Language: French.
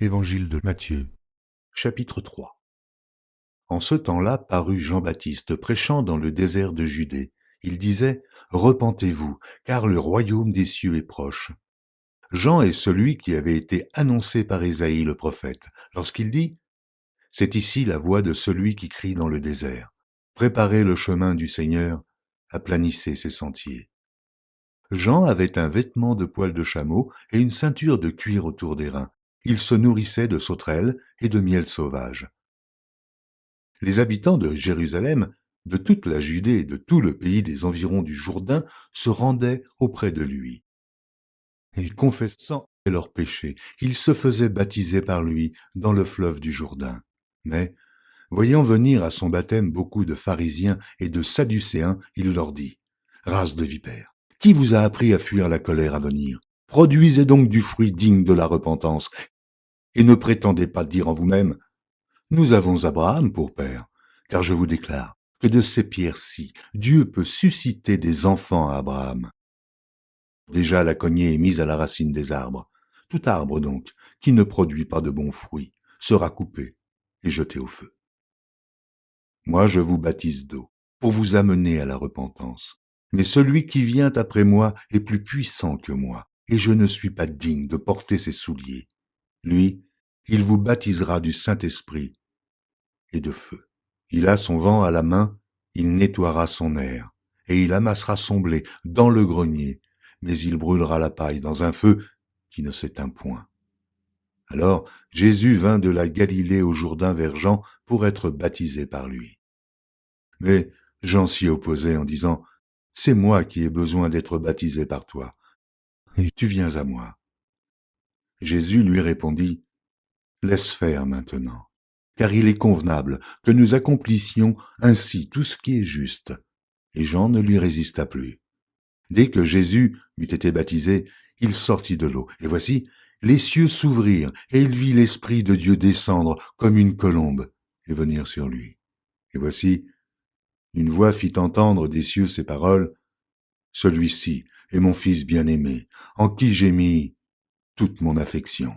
Évangile de Matthieu, chapitre 3. En ce temps-là parut Jean-Baptiste prêchant dans le désert de Judée. Il disait, repentez-vous, car le royaume des cieux est proche. Jean est celui qui avait été annoncé par Ésaïe le prophète, lorsqu'il dit, c'est ici la voix de celui qui crie dans le désert. Préparez le chemin du Seigneur, aplanissez ses sentiers. Jean avait un vêtement de poil de chameau et une ceinture de cuir autour des reins. Il se nourrissait de sauterelles et de miel sauvage. Les habitants de Jérusalem, de toute la Judée et de tout le pays des environs du Jourdain se rendaient auprès de lui. Et confessant leurs péchés, ils se faisaient baptiser par lui dans le fleuve du Jourdain. Mais, voyant venir à son baptême beaucoup de pharisiens et de sadducéens, il leur dit, « Race de vipères, qui vous a appris à fuir la colère à venir? Produisez donc du fruit digne de la repentance, et ne prétendez pas dire en vous-même, nous avons Abraham pour père, car je vous déclare que de ces pierres-ci, Dieu peut susciter des enfants à Abraham. Déjà la cognée est mise à la racine des arbres. Tout arbre donc, qui ne produit pas de bons fruits, sera coupé et jeté au feu. Moi je vous baptise d'eau, pour vous amener à la repentance. Mais celui qui vient après moi est plus puissant que moi, et je ne suis pas digne de porter ses souliers. Lui, il vous baptisera du Saint-Esprit et de feu. Il a son vent à la main, il nettoiera son aire, et il amassera son blé dans le grenier, mais il brûlera la paille dans un feu qui ne s'éteint point. Alors Jésus vint de la Galilée au Jourdain vers Jean pour être baptisé par lui. Mais Jean s'y opposait en disant, « C'est moi qui ai besoin d'être baptisé par toi, et tu viens à moi. » Jésus lui répondit, « Laisse faire maintenant, car il est convenable que nous accomplissions ainsi tout ce qui est juste. » Et Jean ne lui résista plus. Dès que Jésus eut été baptisé, il sortit de l'eau, et voici, les cieux s'ouvrirent, et il vit l'Esprit de Dieu descendre comme une colombe et venir sur lui. Et voici, une voix fit entendre des cieux ces paroles, « Celui-ci est mon Fils bien-aimé, en qui j'ai mis toute mon affection. »